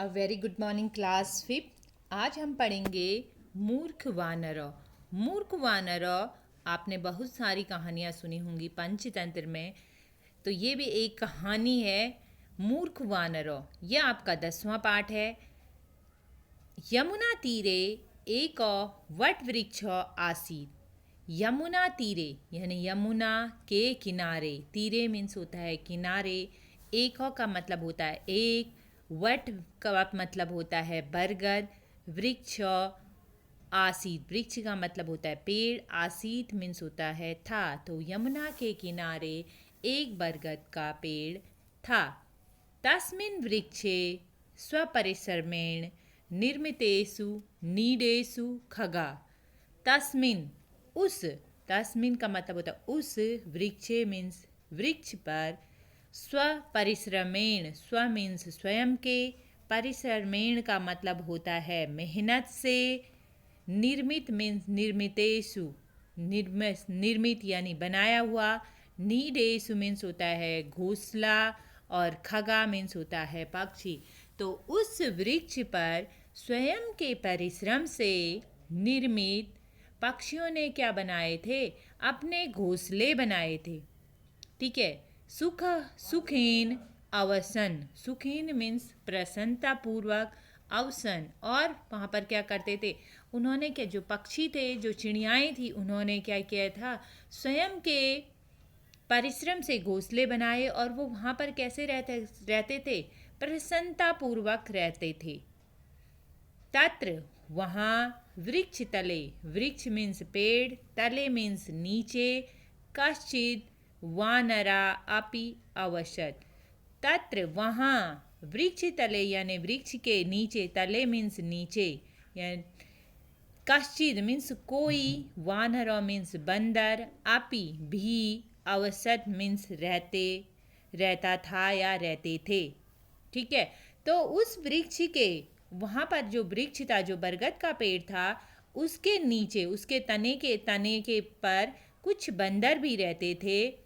A very good morning class fifth. आज हम पढ़ेंगे मूर्ख वानर। मूर्ख वानर आपने बहुत सारी कहानियाँ सुनी होंगी पंचतंत्र में, तो ये भी एक कहानी है मूर्ख वानर। यह आपका 10वां पाठ है। यमुना तीरे एक वट वृक्ष आसीत। यमुना तीरे यानी यमुना के किनारे, तीरे मीन्स होता है किनारे, एक का मतलब होता है एक, वट का मतलब होता है बरगद, वृक्ष आसीत, वृक्ष का मतलब होता है पेड़, आसीत मीन्स होता है था। तो यमुना के किनारे एक बरगद का पेड़ था। तस्मिन् वृक्षे स्वपरिश्रमेण निर्मितेषु नीडेषु खगा। तस्मिन् उस, तस्मिन् का मतलब होता है उस, वृक्षे मीन्स वृक्ष पर, स्वपरिश्रमेण, स्व मीन्स स्वयं के, परिश्रमेण का मतलब होता है मेहनत से, निर्मित मीन्स निर्मितेषु, निर्मित यानी बनाया हुआ, नीडेषु मीन्स होता है घोंसला, और खगा मीन्स होता है पक्षी। तो उस वृक्ष पर स्वयं के परिश्रम से निर्मित पक्षियों ने क्या बनाए थे? अपने घोंसले बनाए थे। ठीक है। सुख सुखीन अवसन, सुखीन मीन्स प्रसन्नता पूर्वक, अवसन, और वहाँ पर क्या करते थे उन्होंने? क्या जो पक्षी थे, जो चिड़ियाएँ थी, उन्होंने क्या किया था? स्वयं के परिश्रम से घोंसले बनाए, और वो वहाँ पर कैसे रहते थे? प्रसन्नता पूर्वक रहते थे। तत्र वहाँ, वृक्ष तले, वृक्ष मीन्स पेड़, तले मीन्स नीचे, कश्चित वानरा अपि अवसत। तत्र वहाँ, वृक्ष तले यानी वृक्ष के नीचे, तले मीन्स नीचे, यानी कश्चित मीन्स कोई, वानर मीन्स बंदर, अपि भी, अवसत मीन्स रहता था या रहते थे। ठीक है। तो उस वृक्ष के, वहाँ पर जो वृक्ष था, जो बरगद का पेड़ था, उसके नीचे, उसके तने के पर कुछ बंदर भी रहते थे।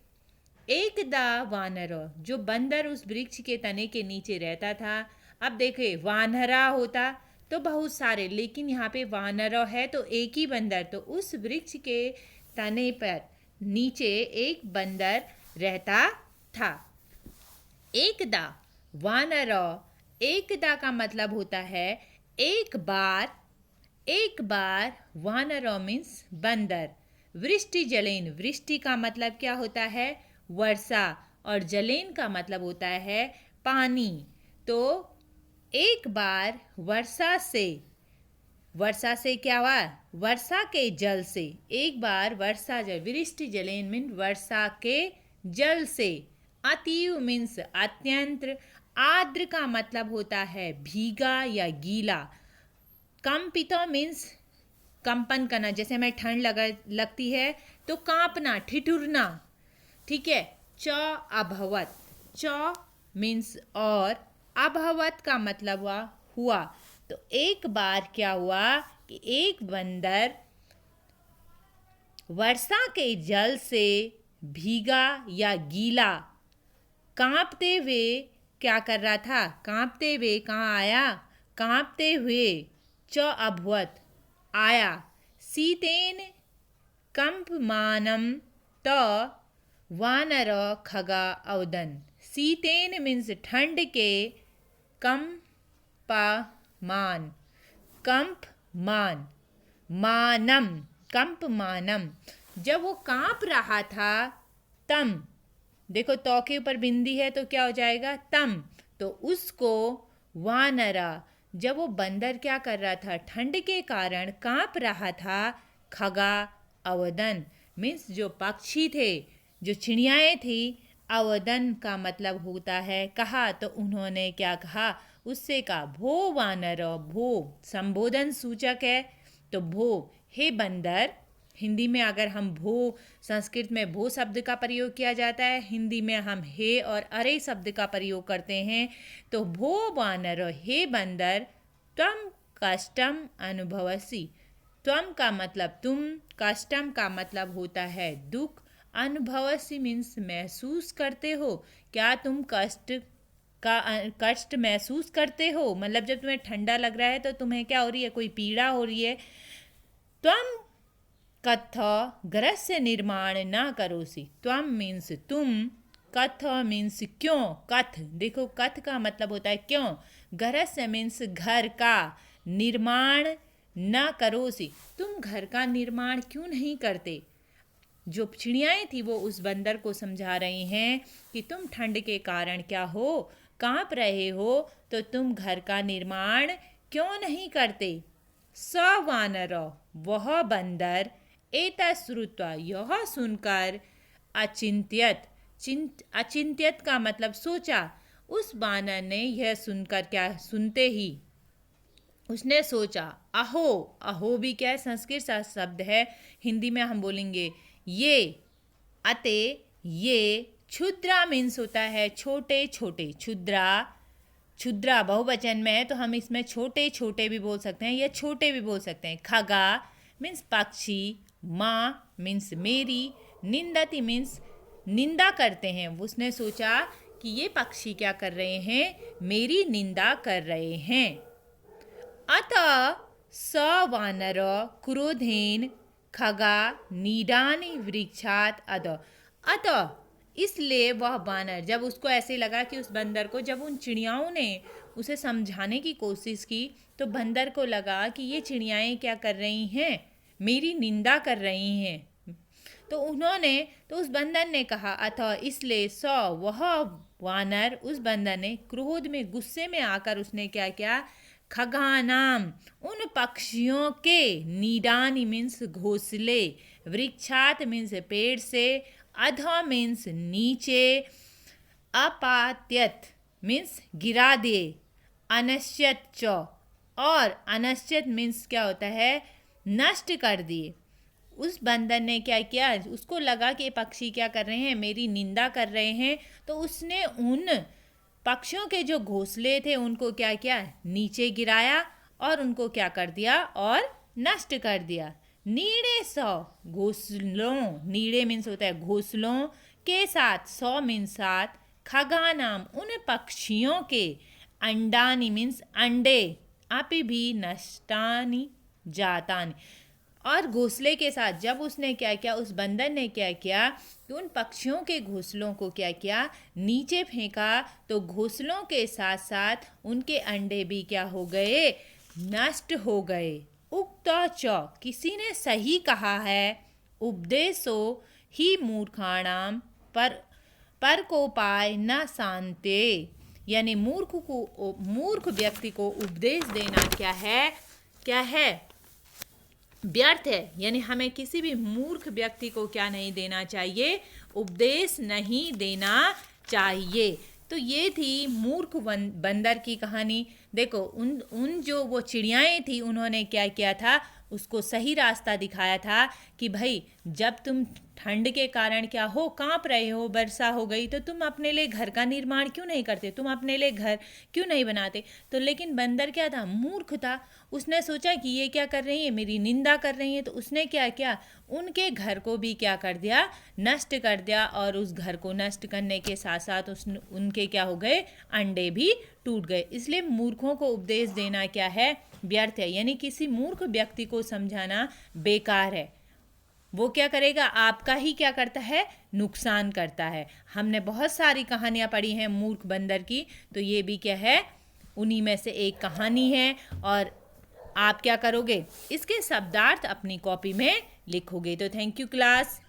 एकदा वानर, जो बंदर उस वृक्ष के तने के नीचे रहता था। अब देखिए, वानरा होता तो बहुत सारे, लेकिन यहाँ पे वानर है तो एक ही बंदर। तो उस वृक्ष के तने पर नीचे एक बंदर रहता था। एकदा वानर, एकदा का मतलब होता है एक बार, एक बार, वानर मीन्स बंदर। वृष्टि जलेन, वृष्टि का मतलब क्या होता है? वर्षा, और जलेन का मतलब होता है पानी। तो एक बार वर्षा से, वर्षा से क्या हुआ? वर्षा के जल से, एक बार वर्षा जल, वृष्टि जलेन मीन वर्षा के जल से, अतीव मीन्स अत्यंत, आर्द्र का मतलब होता है भीगा या गीला, कंपितो मीन्स कंपन करना, जैसे हमें ठंड लगती है तो कांपना, ठिठुरना। ठीक है। च अभवत, च मीन्स और, अभवत का मतलब हुआ। तो एक बार क्या हुआ कि एक बंदर वर्षा के जल से भीगा या गीला, कांपते हुए क्या कर रहा था? कांपते हुए कहाँ आया? कांपते हुए, च अभवत आया, शीतेन कंपमानम त वानर खगा अवदन। शीतेन मीन्स ठंड के, कंपमान, कंपमान, मानम, कंपमानम, जब वो कांप रहा था, तम, देखो तो के ऊपर बिंदी है तो क्या हो जाएगा? तम। तो उसको वानरा, जब वो बंदर क्या कर रहा था? ठंड के कारण कांप रहा था, खगा अवदन मीन्स जो पक्षी थे, जो चिड़ियाएँ थी, अवदन का मतलब होता है कहा। तो उन्होंने क्या कहा? उससे कहा भो वानर, भो संबोधन सूचक है, तो भो, हे बंदर। हिंदी में अगर हम भो, संस्कृत में भो शब्द का प्रयोग किया जाता है, हिंदी में हम हे और अरे शब्द का प्रयोग करते हैं। तो भो वानर, हे बंदर, त्वम कष्टम अनुभवसी, त्वम का मतलब तुम, कष्टम का मतलब होता है दुख, अनुभवसी मीन्स महसूस करते हो, क्या तुम कष्ट कष्ट महसूस करते हो, मतलब जब तुम्हें ठंडा लग रहा है तो तुम्हें क्या हो रही है, कोई पीड़ा हो रही है। त्वम कथ घरस्य निर्माण ना करोसि। त्वम मीन्स तुम, कथ मीन्स क्यों, कथ देखो कथ का मतलब होता है क्यों, घरस्य मीन्स घर का, निर्माण ना करोसि तुम घर का निर्माण क्यों नहीं करते। जो चिड़ियाएँ थी वो उस बंदर को समझा रही हैं कि तुम ठंड के कारण क्या हो, कांप रहे हो, तो तुम घर का निर्माण क्यों नहीं करते। स वानर वह बंदर, एतश्रुत्वा यह सुनकर, अचिंत्यत अचिंत्यत का मतलब सोचा। उस बानर ने यह सुनकर क्या, सुनते ही उसने सोचा। अहो, अहो भी क्या है, संस्कृत शब्द है, हिंदी में हम बोलेंगे ये, अते ये। क्षुद्रा मीन्स होता है छोटे छोटे, क्षुद्रा, क्षुद्रा बहुवचन में है तो हम इसमें छोटे छोटे भी बोल सकते हैं या छोटे भी बोल सकते हैं। खगा मीन्स पक्षी, माँ मीन्स मेरी, निंदती मीन्स निंदा करते हैं। उसने सोचा कि ये पक्षी क्या कर रहे हैं, मेरी निंदा कर रहे हैं। अतः स वानर क्रोधेन खगा नीडानि वृक्षात अद। अतः इसलिए वह बानर, जब उसको ऐसे लगा कि उस बंदर को, जब उन चिड़ियाओं ने उसे समझाने की कोशिश की तो बंदर को लगा कि ये चिड़ियाएँ क्या कर रही हैं, मेरी निंदा कर रही हैं। तो उस बंदर ने कहा, अतः इसलिए वह वानर, उस बंदर ने क्रोध में, गुस्से में आकर उसने क्या किया, खगानाम उन पक्षियों के, नीडानी मीन्स घोंसले, वृक्षात मीन्स पेड़ से, अध मीन्स नीचे, अपात्यत मीन्स गिरा दे, अनश्यत च, और अनश्यत मीन्स क्या होता है, नष्ट कर दिए। उस बंदर ने क्या किया, उसको लगा कि ये पक्षी क्या कर रहे हैं, मेरी निंदा कर रहे हैं, तो उसने उन पक्षियों के जो घोंसले थे उनको क्या किया, नीचे गिराया और उनको क्या कर दिया, और नष्ट कर दिया। नीड़े सौ घोंसलों, नीड़े मीन्स होता है घोंसलों के साथ, सौ मीन्स साथ, खगानाम उन पक्षियों के, अंडानी मीन्स अंडे, आपी भी नष्टानी जातानी, और घोंसले के साथ। जब उसने क्या किया, उस बंदर ने क्या किया कि उन पक्षियों के घोंसलों को क्या किया, नीचे फेंका, तो घोंसलों के साथ साथ उनके अंडे भी क्या हो गए, नष्ट हो गए। उक्त च किसी ने सही कहा है, उपदेशो ही मूर्खाणाम पर को पाए न शांते, यानी मूर्ख व्यक्ति को उपदेश देना क्या है, व्यर्थ है। यानी हमें किसी भी मूर्ख व्यक्ति को क्या नहीं देना चाहिए, उपदेश नहीं देना चाहिए। तो ये थी मूर्ख बंदर की कहानी। देखो उन जो वो चिड़ियाएँ थी उन्होंने क्या किया था, उसको सही रास्ता दिखाया था कि भाई जब तुम ठंड के कारण क्या हो, कांप रहे हो, वर्षा हो गई, तो तुम अपने लिए घर का निर्माण क्यों नहीं करते, तुम अपने लिए घर क्यों नहीं बनाते। तो लेकिन बंदर क्या था, मूर्ख था। उसने सोचा कि ये क्या कर रही है, मेरी निंदा कर रही है, तो उसने क्या किया, उनके घर को भी क्या कर दिया, नष्ट कर दिया। और उस घर को नष्ट करने के साथ साथ उनके क्या हो गए, अंडे भी टूट गए। इसलिए मूर्खों को उपदेश देना क्या है, व्यर्थ है। यानी किसी मूर्ख व्यक्ति को समझाना बेकार है। वो क्या करेगा, आपका ही क्या करता है, नुकसान करता है। हमने बहुत सारी कहानियाँ पढ़ी हैं मूर्ख बंदर की, तो ये भी क्या है, उन्हीं में से एक कहानी है। और आप क्या करोगे, इसके शब्दार्थ अपनी कॉपी में लिखोगे। तो थैंक यू क्लास।